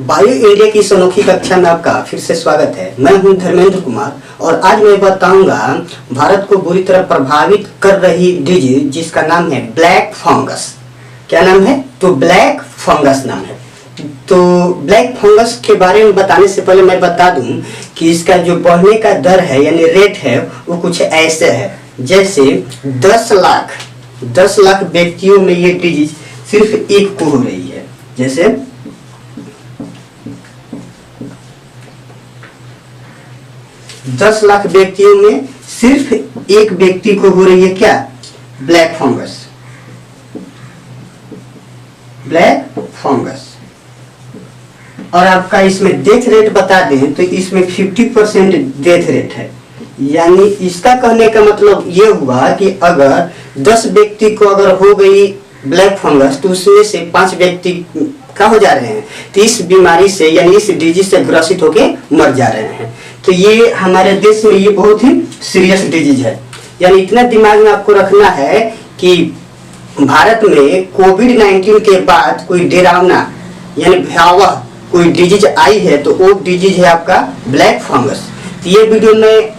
Bio India की इस अनोखी कक्षा में आपका फिर से स्वागत है। मैं हूं धर्मेंद्र कुमार और आज मैं बताऊंगा भारत को बुरी तरह प्रभावित कर रही डिजीज जिसका नाम है ब्लैक फंगस। क्या नाम है? तो ब्लैक फंगस नाम है। तो ब्लैक फंगस के बारे में बताने से पहले मैं बता दूं कि इसका जो बढ़ने का दर है यानी रेट है वो कुछ ऐसे है, जैसे 10 लाख व्यक्तियों में ये डिजीज सिर्फ एक को हो रही है। जैसे 10 लाख व्यक्तियों में सिर्फ एक व्यक्ति को हो रही है क्या? Black fungus. और आपका इसमें डेथ रेट बता दें तो इसमें 50% डेथ रेट है। यानी इसका कहने का मतलब ये हुआ कि अगर 10 व्यक्ति को अगर हो गई ब्लैक फंगस तो उसमें से 5 व्यक्ति क्या हो जा रहे हैं, तो इस बीमारी से यानी इस डिजीज से ग्रसित होके मर जा रहे हैं। तो ये हमारे देश में ये बहुत ही सीरियस डिजीज है। यानी इतना दिमाग में आपको रखना है कि भारत में कोविड-19 के बाद कोई डरावना यानी भयावह कोई डिजीज आई है तो वो डिजीज है आपका ब्लैक फंगस। तो ये वीडियो में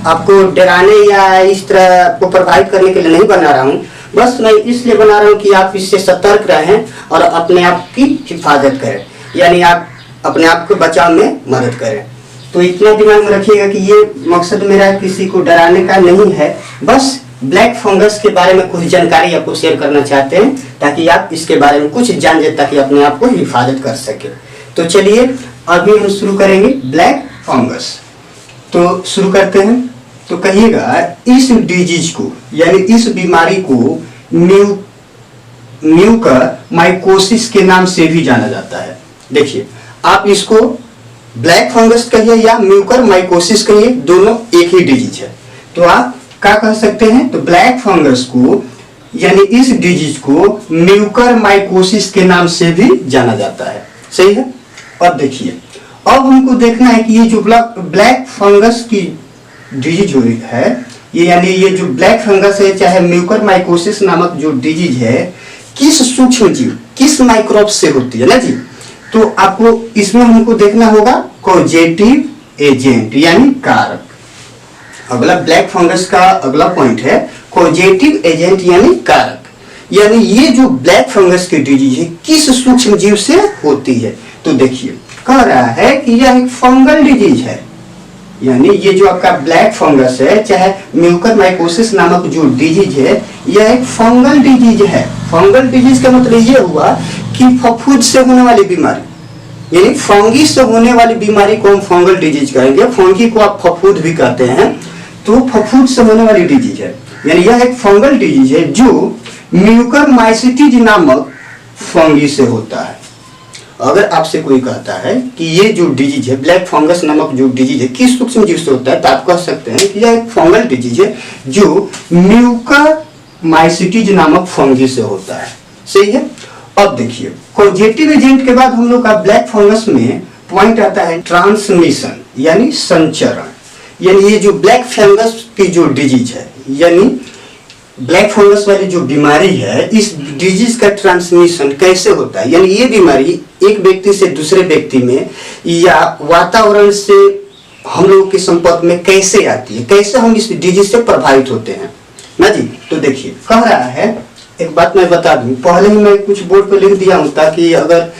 आपको डराने या इस तरह को प्रभावित करने के लिए नहीं बना रहा हूँ, बस मैं इसलिए बना रहा हूँ कि आप इससे सतर्क रहें और अपने आप की हिफाजत करें, यानी आप अपने आप को बचाव में मदद करें। तो इतना दिमाग में रखिएगा कि ये मकसद मेरा किसी को डराने का नहीं है, बस ब्लैक फंगस के बारे में कुछ जानकारी आपको शेयर करना चाहते हैं ताकि आप इसके बारे में कुछ जान जाए ताकि अपने आप को हिफाजत कर सके। तो चलिए अभी हम शुरू करेंगे ब्लैक फंगस। तो शुरू करते हैं। तो कहिएगा इस डिजीज को यानी इस बीमारी को म्यूकरमाइकोसिस के नाम से भी जाना जाता है। देखिए आप इसको ब्लैक फंगस कहिए या म्यूकरमाइकोसिस कहिए, दोनों एक ही डिजीज है। तो आप क्या कह सकते हैं? तो ब्लैक फंगस को यानी इस डिजीज को म्यूकरमाइकोसिस के नाम से भी जाना जाता है। सही है। और देखिए अब हमको देखना है कि ये जो ब्लैक फंगस की डिजीज है ये यानी ये जो ब्लैक फंगस है चाहे म्यूकरमाइकोसिस नामक जो डिजीज है किस सूक्ष्म जीव किस माइक्रोब से होती है ना जी। तो आपको इसमें हमको देखना होगा कॉजेटिव एजेंट यानी कारक। अगला ब्लैक फंगस का अगला पॉइंट है कॉजेटिव एजेंट यानी कारक। यानी ये जो ब्लैक फंगस की डिजीज है किस सूक्ष्म जीव से होती है। तो देखिए कह रहा है कि यह एक फंगल डिजीज है। यानी ये जो आपका ब्लैक फंगस है चाहे म्यूकरमाइकोसिस नामक जो डिजीज है यह एक फंगल डिजीज है। फंगल डिजीज का मतलब ये हुआ कि फफूंद से होने वाली बीमारी यानी फंगी से होने वाली बीमारी को हम फंगल डिजीज कहेंगे। फंगी को आप फफूंद भी कहते हैं, तो फफूंद से होने वाली डिजीज है। यानी यह एक फंगल डिजीज है जो म्यूकरमाइसिटीज नामक फंगी से होता है। अगर आपसे कोई कहता है कि ये जो डिजीज है ब्लैक फंगस नामक जो डिजीज है किस सूक्ष्म जीव से होता है तो आप कह सकते हैं कि यह एक फंगल डिजीज है जो म्यूकरमाइसिटीज नामक फंगी से होता है। सही है। अब देखिए कॉजेटिव एजेंट के बाद हम लोग का ब्लैक फंगस में पॉइंट आता है ट्रांसमिशन यानी संचरण। यानी ये जो ब्लैक फंगस की जो डिजीज है यानी ब्लैक फंगस वाली जो बीमारी है इस डिजीज का ट्रांसमिशन कैसे होता है। यानी ये बीमारी एक व्यक्ति से दूसरे व्यक्ति में या वातावरण से हम लोगों के संपर्क में कैसे आती है, कैसे हम इस डिजीज से प्रभावित होते हैं ना जी। तो देखिए कह रहा है, एक बात मैं बता दूं, पहले ही मैं कुछ बोर्ड पर लिख दिया हूं ताकि अगर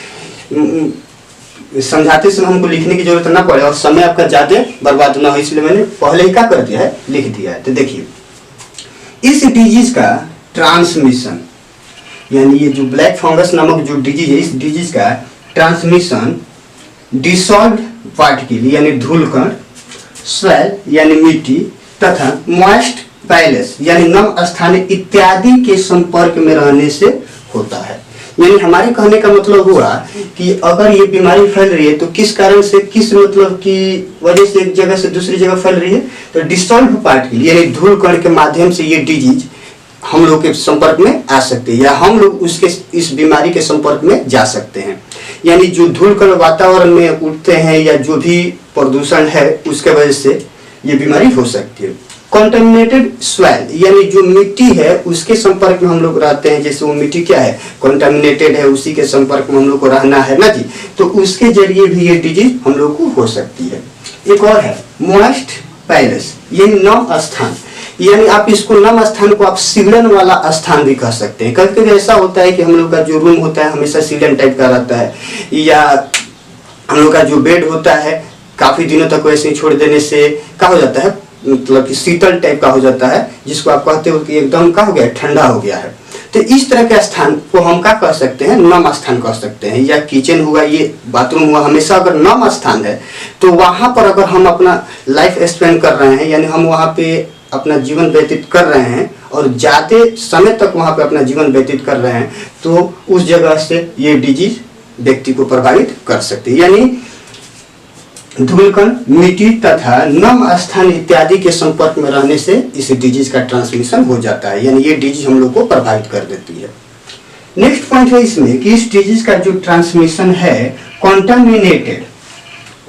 समझाते समय हमको लिखने की जरूरत ना पड़े और समय आपका ज्यादा बर्बाद ना हो, इसलिए मैंने पहले ही क्या कर दिया है, लिख दिया है। तो देखिए इस डिजीज का ट्रांसमिशन यानी ये जो ब्लैक फंगस नामक जो डिजीज है इस डिजीज का ट्रांसमिशन डिसॉल्व्ड पार्टिकल यानी धूलकण, स्वेल यानी मिट्टी तथा मॉइस्ट पैलेस यानी नम स्थान इत्यादि के संपर्क में रहने से होता है। यानी हमारे कहने का मतलब हुआ कि अगर ये बीमारी फैल रही है तो किस कारण से किस मतलब की वजह से एक जगह से दूसरी जगह फैल रही है, तो डिसॉल्व्ड पार्टिकल यानी धूल कण के माध्यम से ये डिजीज हम लोग के संपर्क में आ सकते हैं या हम लोग उसके इस बीमारी के संपर्क में जा सकते हैं। यानी जो धूल कण वातावरण में उठते हैं या जो भी प्रदूषण है उसके वजह से ये बीमारी हो सकती है। कॉन्टामिनेटेड सॉइल यानी जो मिट्टी है उसके संपर्क में हम लोग रहते हैं, जैसे वो मिट्टी क्या है, कॉन्टामिनेटेड है, उसी के संपर्क में हम लोग को रहना है ना जी, तो उसके जरिए भी ये डिजीज हम लोग को हो सकती है। एक और है मॉइस्ट पैलेस, ये नम स्थान, यानी आप इसको नम स्थान को आप सीलन वाला स्थान भी कह सकते हैं। कभी कभी ऐसा होता है कि हम लोग का जो रूम होता है हमेशा सीलन टाइप का रहता है, या हम लोग का जो बेड होता है काफी दिनों तक वैसे ही छोड़ देने से क्या हो जाता है, मतलब कि शीतल टाइप का हो जाता है, जिसको आप कहते हो कि एकदम क्या हो गया, ठंडा हो गया है। तो इस तरह के स्थान को हम क्या कह सकते हैं, नम स्थान कह सकते हैं। या किचन हुआ, ये बाथरूम हुआ, हमेशा अगर नम स्थान है तो वहां पर अगर हम अपना लाइफ स्पेंड कर रहे हैं, यानी हम वहां पे अपना जीवन व्यतीत कर रहे हैं और ज्यादा समय तक वहां पे अपना जीवन व्यतीत कर रहे हैं, तो उस जगह से ये डिजीज व्यक्ति को प्रभावित कर सकती है। यानी धूलकण, मिट्टी तथा नम स्थान इत्यादि के संपर्क में रहने से इस डिजीज का ट्रांसमिशन हो जाता है, यानी ये डिजीज हम लोग को प्रभावित कर देती है। नेक्स्ट पॉइंट है इसमें कि इस डिजीज का जो ट्रांसमिशन है कॉन्टामिनेटेड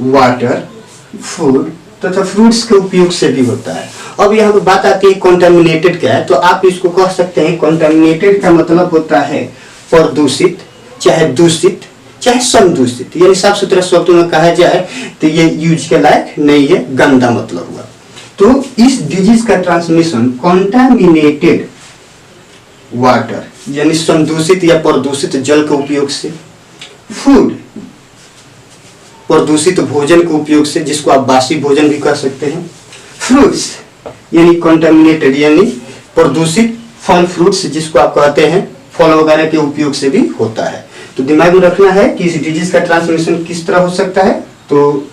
वाटर, फूड तथा फ्रूट्स के उपयोग से भी होता है। अब यहाँ पर बात आती है कॉन्टामिनेटेड क्या है, तो आप इसको कह सकते हैं कॉन्टामिनेटेड का मतलब होता है प्रदूषित, चाहे दूषित, चाहे संदूषित, यानी साफ सुथरा शब्दों में कहा जाए तो ये यूज के लायक नहीं है, गंदा मतलब हुआ। तो इस डिजीज का ट्रांसमिशन कॉन्टामिनेटेड वाटर यानी संदूषित या प्रदूषित जल के उपयोग से, फूड प्रदूषित भोजन के उपयोग से, जिसको आप बासी भोजन भी कह सकते हैं, फ्रूट्स यानी कॉन्टामिनेटेड यानी प्रदूषित फल फ्रूट्स जिसको आप कहते हैं, फल वगैरह के उपयोग से भी होता है। तो दिमाग में रखना है कि इस डिजीज का ट्रांसमिशन किस तरह हो सकता है, तो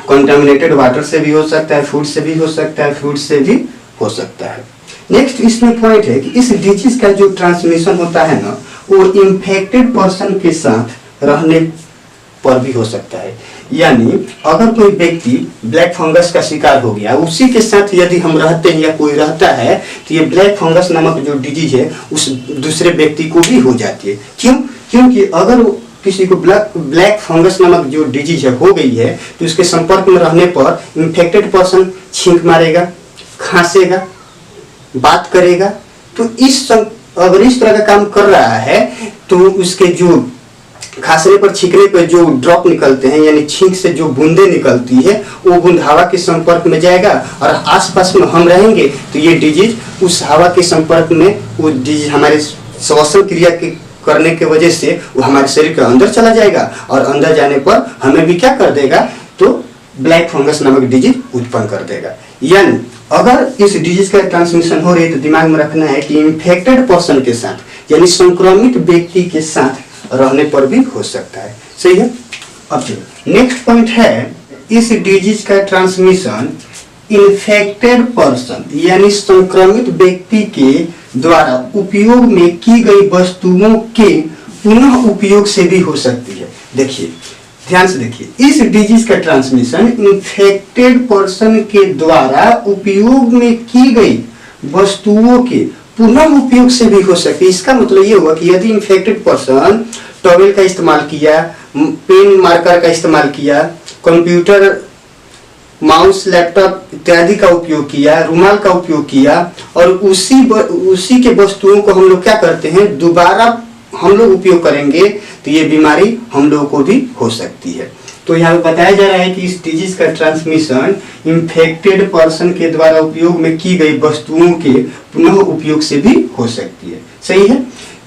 कॉन्टामिनेटेड वाटर से भी हो सकता है, फूड से भी हो सकता है, फ्रूट से भी हो सकता है। नेक्स्ट इसमें पॉइंट है कि इस डिजीज का जो ट्रांसमिशन होता है ना, वो इन्फेक्टेड पर्सन के साथ रहने पर भी हो सकता है। यानी अगर कोई व्यक्ति ब्लैक फंगस का शिकार हो गया, उसी के साथ यदि हम रहते हैं या कोई रहता है, तो ये ब्लैक फंगस नामक जो डिजीज है उस दूसरे व्यक्ति को भी हो जाती है। क्यों? क्योंकि अगर किसी को ब्लैक फंगस नामक जो डिजीज है हो गई है, तो उसके संपर्क में रहने पर इन्फेक्टेड पर्सन छींक मारेगा, खांसेगा, बात करेगा। तो अगर इस तरह का काम कर रहा है तो उसके जो खांसने पर, छींकने पर जो ड्रॉप निकलते हैं यानी छींक से जो बूंदे निकलती है, वो बूंद हवा के संपर्क में जाएगा और आसपास में हम रहेंगे तो ये डिजीज उस हवा के संपर्क में, वो डिजीज हमारे श्वसन क्रिया के करने के वजह से वो हमारे शरीर के अंदर चला जाएगा और अंदर जाने पर हमें भी क्या कर देगा, तो ब्लैक फंगस नामक डिजीज उत्पन्न कर देगा। यानी अगर इस डिजीज का ट्रांसमिशन हो रही है तो दिमाग में रखना है कि इन्फेक्टेड पर्सन के साथ यानी संक्रमित व्यक्ति के साथ रहने पर भी हो सकता है। सही है। अब नेक्स्ट पॉइंट है, इस डिजीज का ट्रांसमिशन इन्फेक्टेड पर्सन यानी संक्रमित व्यक्ति के द्वारा उपयोग में की गई वस्तुओं के पुनः उपयोग से भी हो सकती है। देखिए, ध्यान से देखिए, इस डिजीज का ट्रांसमिशन इन्फेक्टेड पर्सन के द्वारा उपयोग में की गई वस्तुओं के पुनः उपयोग से भी हो सकती है। इसका मतलब ये हुआ कि यदि इन्फेक्टेड पर्सन टॉवेल का इस्तेमाल किया, पेन मार्कर का इस्तेमाल किया, कंप्यूटर, माउस, लैपटॉप इत्यादि का उपयोग किया, रुमाल का उपयोग किया और उसी के वस्तुओं को हम लोग क्या करते हैं, दोबारा हम लोग उपयोग करेंगे तो ये बीमारी हम लोगों को भी हो सकती है। तो यहाँ पे बताया जा रहा है कि इस डिजीज का ट्रांसमिशन इन्फेक्टेड पर्सन के द्वारा उपयोग में की गई वस्तुओं के पुनः उपयोग से भी हो सकती है। सही है।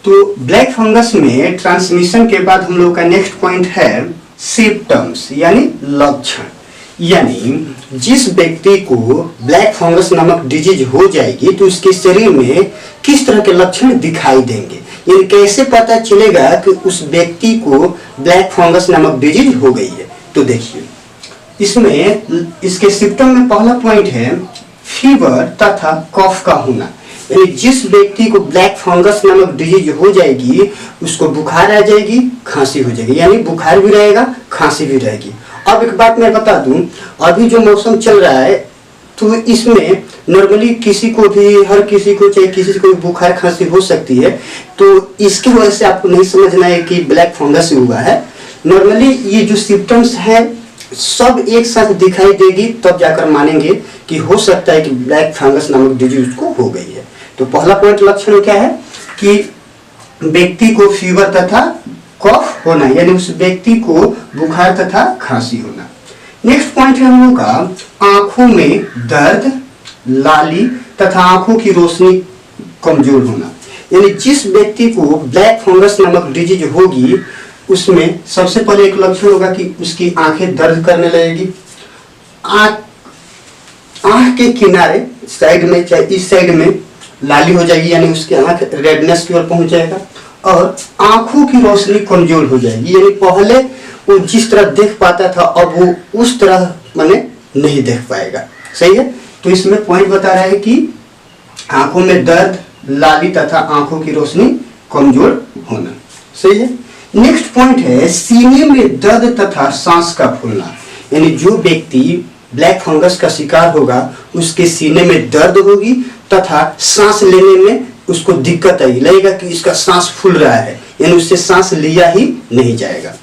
तो ब्लैक फंगस में ट्रांसमिशन के बाद हम लोग का नेक्स्ट पॉइंट है सिम्टम्स यानी लक्षण। यानी जिस व्यक्ति को ब्लैक फंगस नामक डिजीज हो जाएगी तो उसके शरीर में किस तरह के लक्षण दिखाई देंगे, यानी कैसे पता चलेगा कि उस व्यक्ति को ब्लैक फंगस नामक डिजीज हो गई है। तो देखिए, इसमें इसके सिम्टम में पहला पॉइंट है फीवर तथा कफ का होना। यानी जिस व्यक्ति को ब्लैक फंगस नामक डिजीज हो जाएगी उसको बुखार आ जाएगी, खांसी हो जाएगी, यानी बुखार भी रहेगा, खांसी भी रहेगी। अब एक बात मैं बता दूं, अभी जो मौसम चल रहा है तो इसमें नॉर्मली किसी को भी, हर किसी को, चाहे किसी को भी बुखार खांसी हो सकती है। तो इसकी वजह से आपको नहीं समझना है कि ब्लैक फंगस हुआ है। नॉर्मली ये जो सिम्टम्स है सब एक साथ दिखाई देगी तब जाकर मानेंगे कि हो सकता है कि ब्लैक फंगस नामक डिजीज उसको हो गई है। तो पहला पॉइंट लक्षण क्या है कि व्यक्ति को फीवर तथा कफ होना, यानी उस व्यक्ति को बुखार तथा खांसी होना। नेक्स्ट पॉइंट है हम लोग का आंखों में दर्द, लाली तथा आंखों की रोशनी कमजोर होना। यानी जिस व्यक्ति को ब्लैक फंगस नामक डिजीज होगी उसमें सबसे पहले एक लक्षण होगा कि उसकी आंखें दर्द करने लगेगी, आंख के किनारे साइड में, चाहे इस साइड में लाली हो जाएगी, यानी उसकी आंख रेडनेस की ओर पहुंच जाएगा, और आंखों की रोशनी कमजोर हो जाएगी, यानी पहले वो जिस तरह देख पाता था अब वो उस तरह माने नहीं देख पाएगा। सही है। तो इसमें पॉइंट बता रहा है कि आंखों में दर्द, लाली तथा आंखों की रोशनी कमजोर होना। सही है। नेक्स्ट पॉइंट है सीने में दर्द तथा सांस का फूलना। यानी जो व्यक्ति ब्लैक फंगस का शिकार होगा उसके सीने में दर्द होगी तथा सांस लेने में उसको दिक्कत आएगी, लगेगा कि इसका सांस फूल रहा है, यानी उससे सांस लिया ही नहीं जाएगा।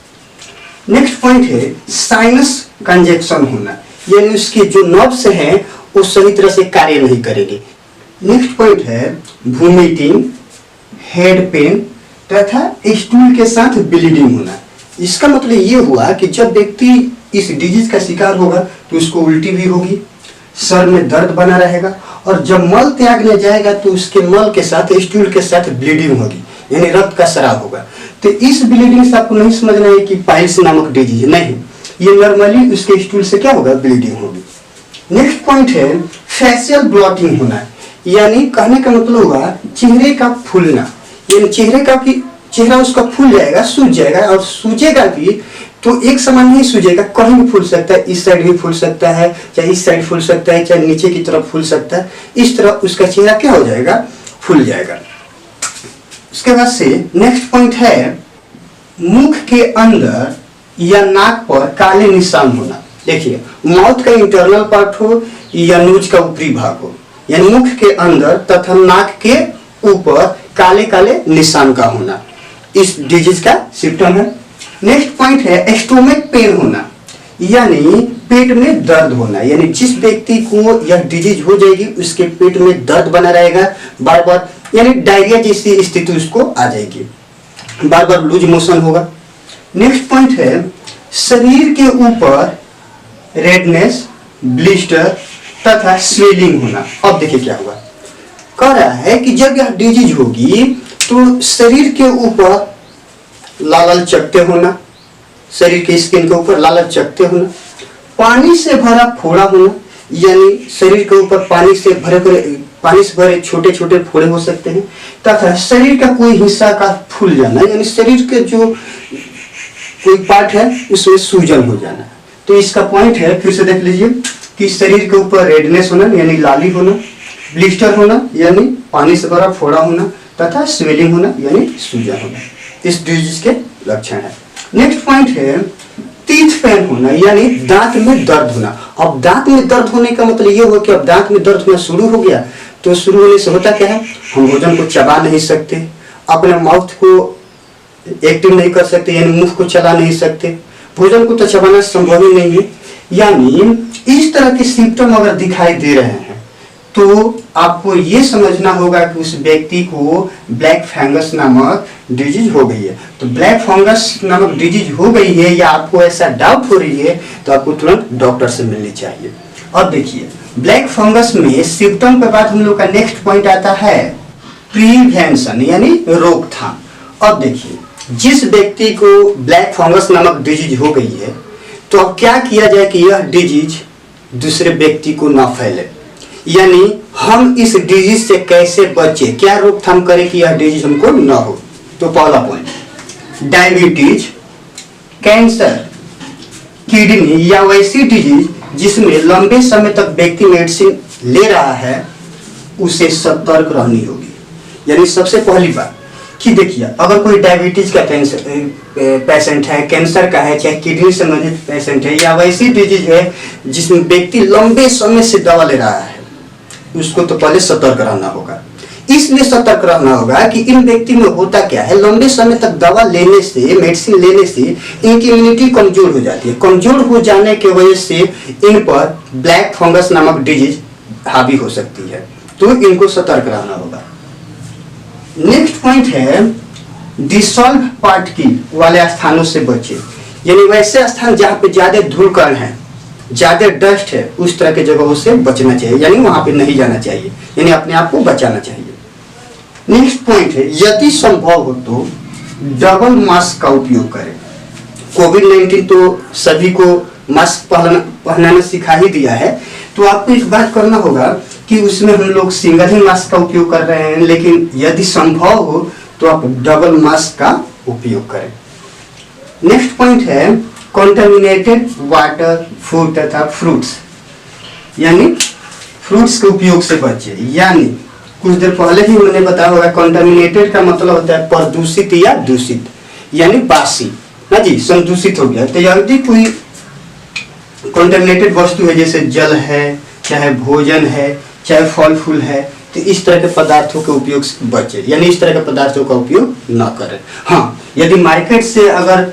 नेक्स्ट पॉइंट है साइनस कंजेक्शन होना, यानी उसके जो नर्व्स हैं वो सही तरह से कार्य नहीं करेंगे। नेक्स्ट पॉइंट है वोमिटिंग, हेड पेन तथा स्टूल के साथ ब्लीडिंग होना। इसका मतलब ये हुआ कि जब व्यक्ति इस डिजीज का शिकार होगा तो उसको उल्टी भी होगी, सर में दर्द बना रहेगा, और जब मल त्यागने जाएगा तो उसके मल के साथ स्टूल के साथ ब्लीडिंग होगी, यानी रक्त का स्राव होगा। तो इस ब्लीडिंग से आपको नहीं समझना है कि पाइल्स नामक डिजीज, नहीं, ये नॉर्मली उसके स्टूल से क्या होगा, ब्लीडिंग होगी। नेक्स्ट पॉइंट है फेशियल ब्लॉटिंग होना, यानी कहने का मतलब हुआ चेहरे का फूलना, यानी चेहरा उसका फूल जाएगा, सूज जाएगा, और सूजेगा भी तो एक समान नहीं सूजेगा, कहीं भी फूल सकता है, इस साइड भी फूल सकता है, चाहे इस साइड फूल सकता है, चाहे नीचे की तरफ फूल सकता है, इस तरह उसका चेहरा क्या हो जाएगा, फूल जाएगा। उसके बाद से नेक्स्ट पॉइंट है मुख के अंदर या नाक पर काले निशान होना। देखिए माउथ का इंटरनल पार्ट हो या नोज का ऊपरी भाग हो, यानी मुख के अंदर तथा नाक के ऊपर काले काले निशान का होना इस डिजीज का सिम्टम है। नेक्स्ट पॉइंट है स्टोमक पेन होना, यानी पेट में दर्द होना, यानी जिस व्यक्ति को यह डिजीज हो जाएगी उसके पेट में दर्द बना रहेगा बार बार, यानी डायरिया जैसी स्थिति उसको आ जाएगी, बार बार लूज मोशन होगा। नेक्स्ट पॉइंट है शरीर के ऊपर रेडनेस, ब्लिस्टर तथा स्वेलिंग होना। अब देखिए क्या हुआ, कह रहा है कि जब यह डिजीज होगी तो शरीर के ऊपर लाल चकते होना, शरीर के स्किन के ऊपर लाल चकते होना, पानी से भरा फोड़ा होना, यानी शरीर के ऊपर पानी से भरे छोटे छोटे फोड़े हो सकते हैं, तथा शरीर का कोई हिस्सा का फूल जाना, यानी शरीर के जो कोई पार्ट है उसमें सूजन हो जाना। तो इसका पॉइंट है, फिर से देख लीजिए कि शरीर के ऊपर रेडनेस होना यानी लाली होना, ब्लिस्टर होना यानी पानी से भरा फोड़ा होना, तथा स्वेलिंग होना यानी सूजन होना, इस डिजीज के लक्षण है। नेक्स्ट पॉइंट है टीथ पेन होना, यानी दांत में दर्द होना। अब दांत में दर्द होने का मतलब ये हो कि अब दांत में दर्द होना शुरू हो गया, तो शुरू होने से होता क्या है, हम भोजन को चबा नहीं सकते, अपने माउथ को एक्टिव नहीं कर सकते, यानी मुंह को चला नहीं सकते, भोजन को तो चबाना संभव ही नहीं है। यानी इस तरह के सिम्टम अगर दिखाई दे रहे हैं तो आपको ये समझना होगा कि उस व्यक्ति को ब्लैक फंगस नामक डिजीज हो गई है। तो ब्लैक फंगस नामक डिजीज हो गई है या आपको ऐसा डाउट हो रही है तो आपको तुरंत डॉक्टर से मिलनी चाहिए। अब देखिए ब्लैक फंगस में सिम्टम के बाद हम लोग का नेक्स्ट पॉइंट आता है प्रिवेंशन यानी रोकथाम। अब देखिए जिस व्यक्ति को ब्लैक फंगस नामक डिजीज हो गई है तो अब क्या किया जाए कि यह डिजीज दूसरे व्यक्ति को ना फैले, यानी हम इस डिजीज से कैसे बचे, क्या रोकथाम करें कि यह डिजीज हमको ना हो। तो पहला पॉइंट डायबिटीज, कैंसर, किडनी या वैसी डिजीज जिसमें लंबे समय तक व्यक्ति मेडिसिन ले रहा है उसे सतर्क रहनी होगी। यानी सबसे पहली बात कि देखिए अगर कोई डायबिटीज का पेशेंट है, कैंसर का है, चाहे किडनी से संबंधित पेशेंट है या वैसी डिजीज है जिसमें व्यक्ति लंबे समय से दवा ले रहा है, उसको तो पहले सतर्क रहना होगा। इसलिए सतर्क रहना होगा कि इन व्यक्ति में होता क्या है, लंबे समय तक दवा लेने से, मेडिसिन लेने से इनकी इम्यूनिटी कमजोर हो जाती है। कमजोर हो जाने की वजह से इन पर ब्लैक फंगस नामक डिजीज हावी हो सकती है, तो इनको सतर्क रहना होगा। नेक्स्ट पॉइंट है डिसॉल्व पार्टिकल वाले स्थानों से बचे, यानी वैसे स्थान जहां पे ज्यादा धूल कण है, ज्यादा डस्ट है, उस तरह के जगहों से बचना चाहिए, यानी वहां पे नहीं जाना चाहिए, यानी अपने आप को बचाना चाहिए। नेक्स्ट पॉइंट है यदि संभव हो तो डबल मास्क का उपयोग करें। कोविड-19 तो सभी को मास्क पहनाना सिखा ही दिया है, तो आपको इस बात करना होगा कि उसमें हम लोग सिंगल ही मास्क का उपयोग कर रहे हैं, लेकिन यदि संभव हो तो आप डबल मास्क का उपयोग करें। नेक्स्ट पॉइंट है कॉन्टामिनेटेड वाटर, फूड तथा फ्रूट्स, यानी फ्रूट्स के उपयोग से बचे। यानी कुछ देर पहले ही मैंने बताया होगा कॉन्टामिनेटेड का मतलब होता है प्रदूषित या दूषित, यानी बासी ना जी, संदूषित हो गया। तो यदि कोई कॉन्टामिनेटेड वस्तु है, जैसे जल है, चाहे भोजन है, चाहे फल फूल है, तो इस तरह के पदार्थों के उपयोग से बचे, यानी इस तरह के पदार्थों का उपयोग न करें। हाँ, यदि मार्केट से अगर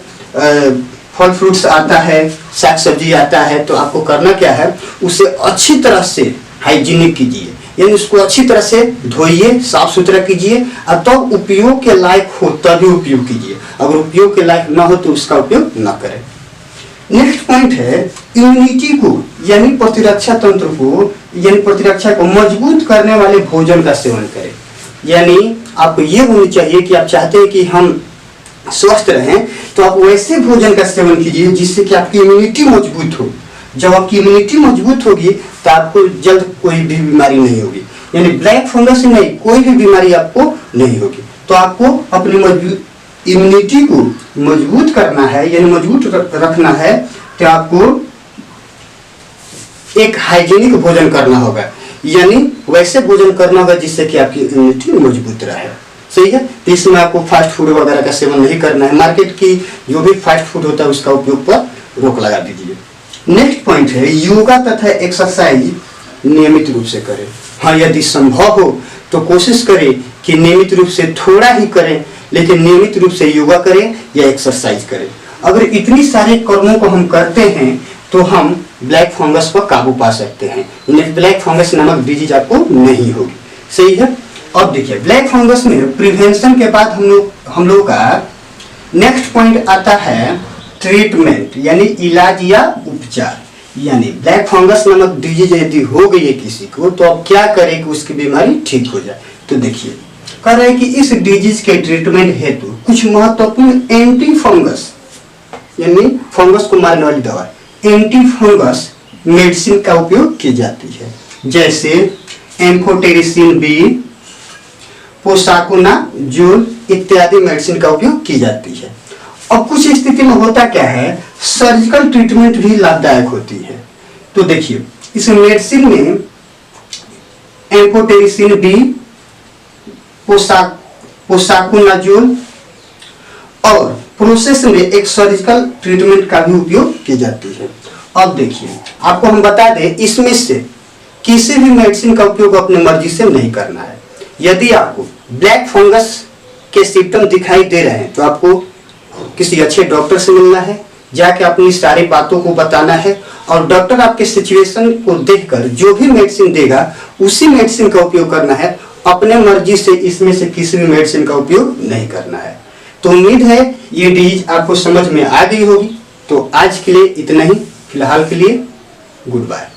फल फ्रूट्स आता है, साग सब्जी आता है, तो आपको करना क्या है, उसे अच्छी तरह से हाइजीनिक कीजिए, यानी उसको अच्छी तरह से धोइए, साफ सुथरा कीजिए, और तो उपयोग के लायक हो तभी उपयोग कीजिए, अगर उपयोग के लायक ना हो तो उसका उपयोग ना करें। नेक्स्ट पॉइंट है इम्यूनिटी को, यानी प्रतिरक्षा तंत्र को, यानी प्रतिरक्षा को मजबूत करने वाले भोजन का सेवन करें। यानी आपको ये होनी चाहिए कि आप चाहते हैं कि हम स्वस्थ रहें, तो आप वैसे भोजन का सेवन कीजिए जिससे कि आपकी इम्यूनिटी मजबूत हो। जब आपकी इम्यूनिटी मजबूत होगी तो आपको जल्द कोई भी बीमारी नहीं होगी, यानी ब्लैक फंगस से नहीं, कोई भी बीमारी आपको नहीं होगी। तो आपको अपनी इम्यूनिटी को मजबूत करना है, यानी मजबूत रखना है, तो आपको एक हाइजीनिक भोजन करना होगा, यानी वैसे भोजन करना होगा जिससे कि आपकी इम्यूनिटी मजबूत रहे। सही है, तो इसमें आपको फास्ट फूड वगैरह का सेवन नहीं करना है, मार्केट की जो भी फास्ट फूड होता है उसका उपयोग पर रोक लगा दीजिए। नेक्स्ट पॉइंट है योगा तथा एक्सरसाइज नियमित रूप से करें। हाँ, यदि संभव हो तो कोशिश करें कि नियमित रूप से थोड़ा ही करें, लेकिन नियमित रूप से योगा करें या एक्सरसाइज करें। अगर इतनी सारे कर्मों को हम करते हैं तो हम ब्लैक फंगस पर काबू पा सकते हैं, ब्लैक फंगस नामक डिजीज आपको नहीं होगी। सही है। अब देखिए ब्लैक फंगस में प्रिवेंशन के बाद हम लोग का नेक्स्ट पॉइंट आता है ट्रीटमेंट, यानी इलाज या उपचार। यानी ब्लैक फंगस नामक डिजीज यदि हो गई है किसी को, तो अब क्या करें कि उसकी बीमारी ठीक हो जाए। तो देखिए कह रहे हैं कि इस डिजीज के ट्रीटमेंट हेतु कुछ महत्वपूर्ण एंटी फंगस, यानी फंगस को मारने वाली दवा, एंटी फंगस मेडिसिन का उपयोग की जाती है, जैसे एम्फोटेरिसिन बी, पोसाकुनाजोल इत्यादि मेडिसिन का उपयोग की जाती है। अब कुछ स्थिति में होता क्या है, सर्जिकल ट्रीटमेंट भी लाभदायक होती है। तो देखिए इस मेडिसिन में एम्फोटेरिसिन बी, पोसाकुनाजोल और प्रोसेस में एक सर्जिकल ट्रीटमेंट का भी उपयोग की जाती है। अब देखिए आपको हम बता दें, इसमें से किसी भी मेडिसिन का उपयोग अपनी मर्जी से नहीं करना है। यदि आपको ब्लैक फंगस के सिम्टम दिखाई दे रहे हैं तो आपको किसी अच्छे डॉक्टर से मिलना है, जाके अपनी सारी बातों को बताना है, और डॉक्टर आपके सिचुएशन को देखकर जो भी मेडिसिन देगा उसी मेडिसिन का उपयोग करना है। अपने मर्जी से इसमें से किसी भी मेडिसिन का उपयोग नहीं करना है। तो उम्मीद है ये डिजीज आपको समझ में आ गई होगी। तो आज के लिए इतना ही, फिलहाल के लिए गुड बाय।